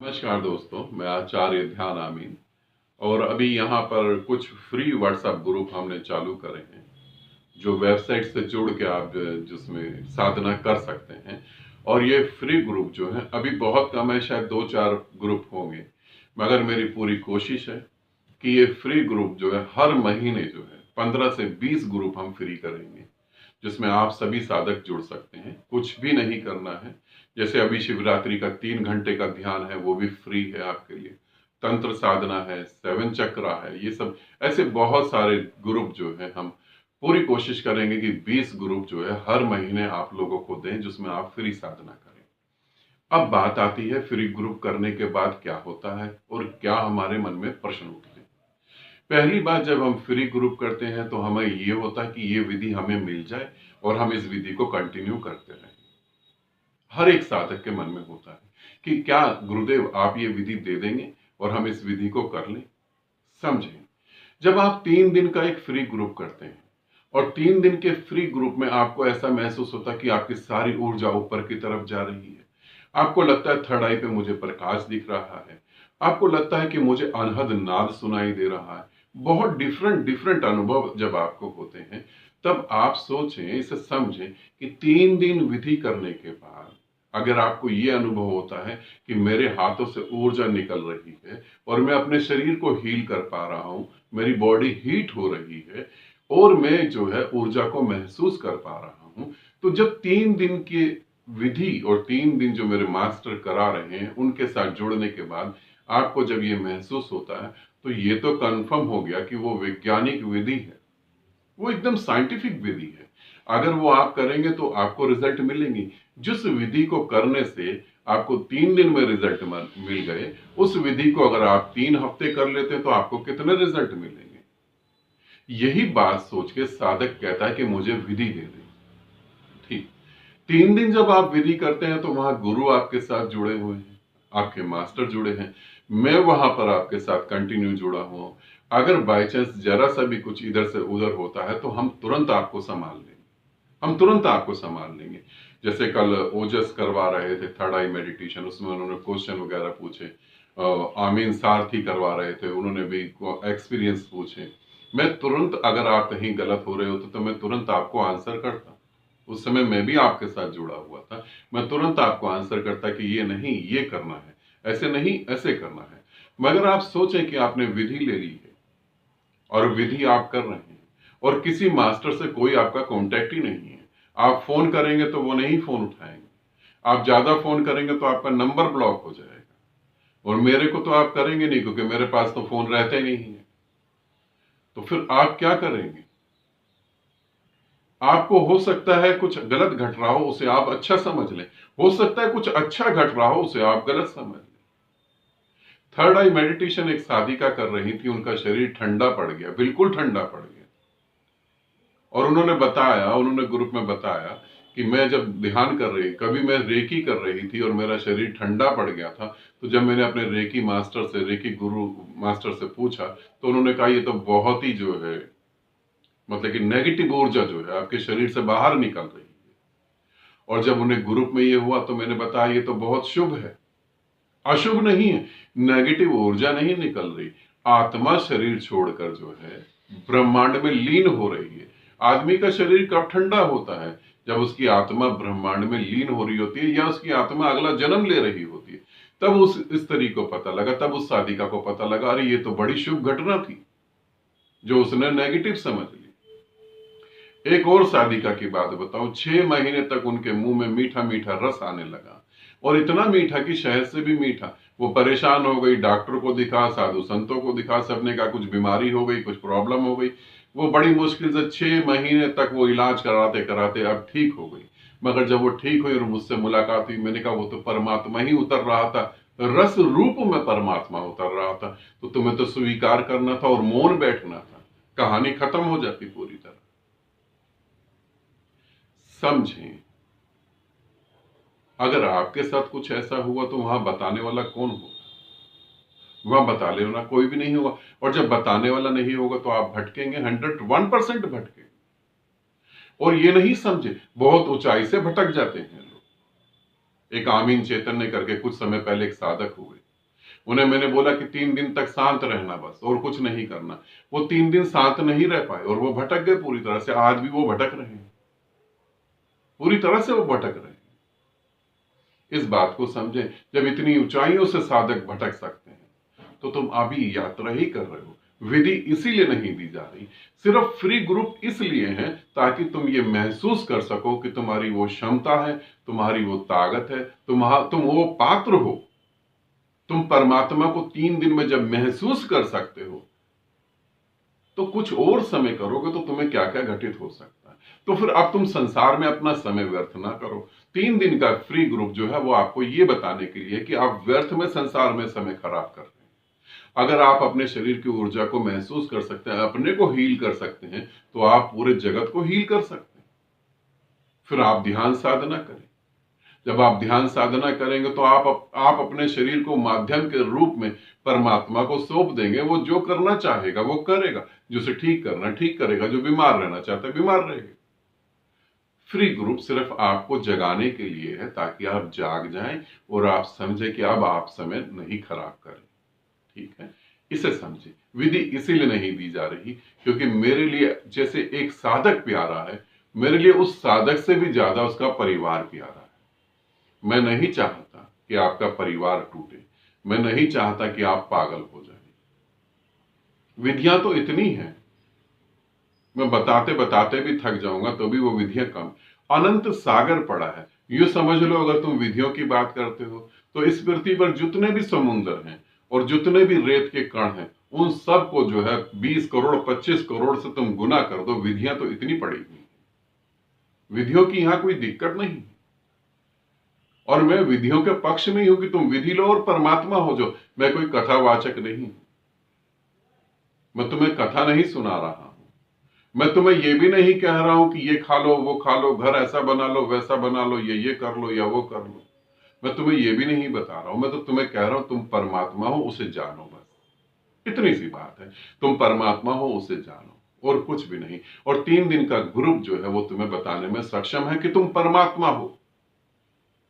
नमस्कार दोस्तों, मैं आचार्य ध्यान आमीन। और अभी यहाँ पर कुछ फ्री व्हाट्सएप ग्रुप हमने चालू करे हैं जो वेबसाइट से जुड़ के आप जिसमें साधना कर सकते हैं। और ये फ्री ग्रुप जो है अभी बहुत कम है, शायद 2-4 ग्रुप होंगे, मगर मेरी पूरी कोशिश है कि ये फ्री ग्रुप जो है हर महीने जो है 15 से 20 ग्रुप हम फ्री करेंगे, जिसमें आप सभी साधक जुड़ सकते हैं। कुछ भी नहीं करना है। जैसे अभी शिवरात्रि का 3 घंटे का ध्यान है, वो भी फ्री है आपके लिए। तंत्र साधना है, 7 चक्रा है, ये सब ऐसे बहुत सारे ग्रुप जो है हम पूरी कोशिश करेंगे कि 20 ग्रुप जो है हर महीने आप लोगों को दें, जिसमें आप फ्री साधना करें। अब बात आती है फ्री ग्रुप करने के बाद क्या होता है और क्या हमारे मन में प्रश्न उठते हैं। पहली बात, जब हम फ्री ग्रुप करते हैं तो हमें ये होता है कि ये विधि हमें मिल जाए और हम इस विधि को कंटिन्यू करते रहें। हर एक साधक के मन में होता है कि क्या गुरुदेव आप ये विधि दे देंगे और हम इस विधि को कर लें। समझें, जब आप 3 दिन का एक फ्री ग्रुप करते हैं और 3 दिन के फ्री ग्रुप में आपको ऐसा महसूस होता है कि आपकी सारी ऊर्जा ऊपर की तरफ जा रही है। आपको लगता है थर्ड आई पे मुझे प्रकाश दिख रहा है। आपको लगता है कि मुझे अनहद नाद सुनाई दे रहा है। बहुत डिफरेंट डिफरेंट अनुभव जब आपको होते हैं, तब आप सोचें, इसे समझें कि 3 दिन विधि करने के बाद अगर आपको ये अनुभव होता है कि मेरे हाथों से ऊर्जा निकल रही है और मैं अपने शरीर को हील कर पा रहा हूं, मेरी बॉडी हीट हो रही है और मैं जो है ऊर्जा को महसूस कर पा रहा हूं, तो जब 3 दिन की विधि और 3 दिन जो मेरे मास्टर करा रहे हैं उनके साथ जुड़ने के बाद आपको जब ये महसूस होता है, तो ये तो कंफर्म हो गया कि वो वैज्ञानिक विधि है, वो एकदम साइंटिफिक विधि है। अगर वो आप करेंगे तो आपको रिजल्ट मिलेंगी। जिस विधि को करने से आपको 3 दिन में रिजल्ट मिल गए, उस विधि को अगर आप 3 हफ्ते कर लेते हैं तो आपको कितने रिजल्ट मिलेंगे। यही बात सोच के साधक कहता है कि मुझे विधि दे दे। ठीक, 3 दिन जब आप विधि करते हैं तो वहां गुरु आपके साथ जुड़े हुए हैं, आपके मास्टर जुड़े हैं, मैं वहां पर आपके साथ कंटिन्यू जुड़ा हुआ हूं। अगर बाय चांस जरा सा भी कुछ इधर से उधर होता है तो हम तुरंत आपको संभाल लेंगे, हम तुरंत आपको संभाल लेंगे। जैसे कल ओजस करवा रहे थे, थर्ड आई मेडिटेशन, उसमें उन्होंने क्वेश्चन वगैरह पूछे। आमीन सारथी करवा रहे थे, उन्होंने भी एक्सपीरियंस पूछे। मैं तुरंत, अगर आप कहीं गलत हो रहे हो तो मैं तुरंत आपको आंसर करता। उस समय मैं भी आपके साथ जुड़ा हुआ था। मैं तुरंत आपको आंसर करता कि ये नहीं, ये करना है, ऐसे नहीं, ऐसे करना है। मगर आप सोचें कि आपने विधि ले ली है और विधि आप कर रहे हैं और किसी मास्टर से कोई आपका कांटेक्ट ही नहीं है। आप फोन करेंगे तो वो नहीं फोन उठाएंगे, आप ज्यादा फोन करेंगे तो आपका नंबर ब्लॉक हो जाएगा। और मेरे को तो आप करेंगे नहीं क्योंकि मेरे पास तो फोन रहते नहीं है। तो फिर आप क्या करेंगे। आपको हो सकता है कुछ गलत घट रहा हो, उसे आप अच्छा समझ लें। हो सकता है कुछ अच्छा घट रहा हो, उसे आप गलत समझ लें। थर्ड आई मेडिटेशन एक साधिका कर रही थी, उनका शरीर ठंडा पड़ गया, बिल्कुल ठंडा पड़ गया। और उन्होंने बताया, उन्होंने ग्रुप में बताया कि मैं जब ध्यान कर रही, कभी मैं रेकी कर रही थी और मेरा शरीर ठंडा पड़ गया था, तो जब मैंने अपने रेकी मास्टर से, रेकी गुरु मास्टर से पूछा, तो उन्होंने कहा ये तो बहुत ही जो है, मतलब कि नेगेटिव ऊर्जा जो है आपके शरीर से बाहर निकल रही है। और जब उन्हें ग्रुप में ये हुआ तो मैंने बताया ये तो बहुत शुभ है। अशुभ नहीं है, नेगेटिव ऊर्जा नहीं निकल रही, आत्मा शरीर छोड़कर जो है ब्रह्मांड में लीन हो रही है। आदमी का शरीर कब ठंडा होता है, जब उसकी आत्मा ब्रह्मांड में लीन हो रही होती है या उसकी आत्मा अगला जन्म ले रही होती है। तब उस स्त्री को पता लगा, तब उस साधिका को पता लगा, अरे ये तो बड़ी शुभ घटना थी जो उसने नेगेटिव समझ ली। एक और साधिका की बात बताऊं, 6 महीने तक उनके मुंह में मीठा मीठा रस आने लगा, और इतना मीठा कि शहद से भी मीठा। वो परेशान हो गई, डॉक्टर को दिखा, साधु संतों को दिखा, सबने कहा कुछ बीमारी हो गई, कुछ प्रॉब्लम हो गई। वो बड़ी मुश्किल से 6 महीने तक वो इलाज कराते कराते अब ठीक हो गई। मगर जब वो ठीक हुई और मुझसे मुलाकात हुई, मैंने कहा वो तो परमात्मा ही उतर रहा था, रस रूप में परमात्मा उतर रहा था, तो तुम्हें तो स्वीकार करना था और मौन बैठना था, कहानी खत्म हो जाती पूरी तरह। समझें, अगर आपके साथ कुछ ऐसा हुआ तो वहां बताने वाला कौन होगा। वहां बताने वाला कोई भी नहीं होगा। और जब बताने वाला नहीं होगा तो आप भटकेंगे, 101% भटकेंगे। और ये नहीं समझे, बहुत ऊंचाई से भटक जाते हैं लोग। एक आमीन चैतन्य करके कुछ समय पहले एक साधक हुए, उन्हें मैंने बोला कि 3 दिन तक शांत रहना बस और कुछ नहीं करना। वो 3 दिन शांत नहीं रह पाए और वो भटक गए पूरी तरह से। आज भी वो भटक रहे हैं, पूरी तरह से वो भटक रहे हैं। इस बात को समझें, जब इतनी ऊंचाइयों से साधक भटक सकते हैं तो तुम अभी यात्रा ही कर रहे हो। विधि इसीलिए नहीं दी जा रही, सिर्फ फ्री ग्रुप इसलिए है ताकि तुम ये महसूस कर सको कि तुम्हारी वो क्षमता है, तुम्हारी वो ताकत है, तुम वो पात्र हो। तुम परमात्मा को 3 दिन में जब महसूस कर सकते हो तो कुछ और समय करोगे तो तुम्हें क्या क्या घटित हो सकता है। तो फिर अब तुम संसार में अपना समय व्यर्थ ना करो। 3 दिन का फ्री ग्रुप जो है वो आपको ये बताने के लिए कि आप व्यर्थ में संसार में समय खराब कर रहे हैं। अगर आप अपने शरीर की ऊर्जा को महसूस कर सकते हैं, अपने को हील कर सकते हैं, तो आप पूरे जगत को हील कर सकते हैं। फिर आप ध्यान साधना करें। जब आप ध्यान साधना करेंगे तो आप अपने शरीर को माध्यम के रूप में परमात्मा को सौंप देंगे। वो जो करना चाहेगा वो करेगा, जो उसे ठीक करना ठीक करेगा, जो बीमार रहना चाहता है बीमार रहेगा। फ्री ग्रुप सिर्फ आपको जगाने के लिए है ताकि आप जाग जाएं और आप समझें कि अब आप समय नहीं खराब करें। ठीक है, इसे समझे। विधि इसीलिए नहीं दी जा रही क्योंकि मेरे लिए जैसे एक साधक प्यारा है, मेरे लिए उस साधक से भी ज्यादा उसका परिवार प्यारा है। मैं नहीं चाहता कि आपका परिवार टूटे, मैं नहीं चाहता कि आप पागल हो जाएं। विधियां तो इतनी हैं, मैं बताते बताते भी थक जाऊंगा तो भी वो विधियां कम। अनंत सागर पड़ा है। यूं समझ लो, अगर तुम विधियों की बात करते हो तो इस पृथ्वी पर जितने भी समुद्र हैं और जितने भी रेत के कण हैं, उन सब को जो है 20 करोड़ 25 करोड़ से तुम गुना कर दो, विधियां तो इतनी पड़ी हुई। विधियों की यहां कोई दिक्कत नहीं। और मैं विधियों के पक्ष में ही हूं कि तुम विधि लो और परमात्मा हो जाओ। मैं कोई कथावाचक नहीं, मैं तुम्हें कथा नहीं सुना रहा हूं। मैं तुम्हें यह भी नहीं कह रहा हूं कि ये खा लो वो खा लो, घर ऐसा बना लो वैसा बना लो, ये कर लो या वो कर लो। मैं तुम्हें यह भी नहीं बता रहा हूं। मैं तो तुम्हें कह रहा हूं तुम परमात्मा हो, उसे जानो। बस इतनी सी बात है। तुम परमात्मा हो, उसे जानो और कुछ भी नहीं। और 3 दिन का ग्रुप जो है वो तुम्हें बताने में सक्षम है कि तुम परमात्मा हो।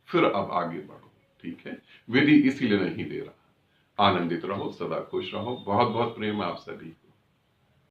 फिर अब आगे बढ़ो। ठीक है, विधि इसीलिए नहीं दे रहा। आनंदित रहो, सदा खुश रहो। बहुत बहुत प्रेम आप सभी को।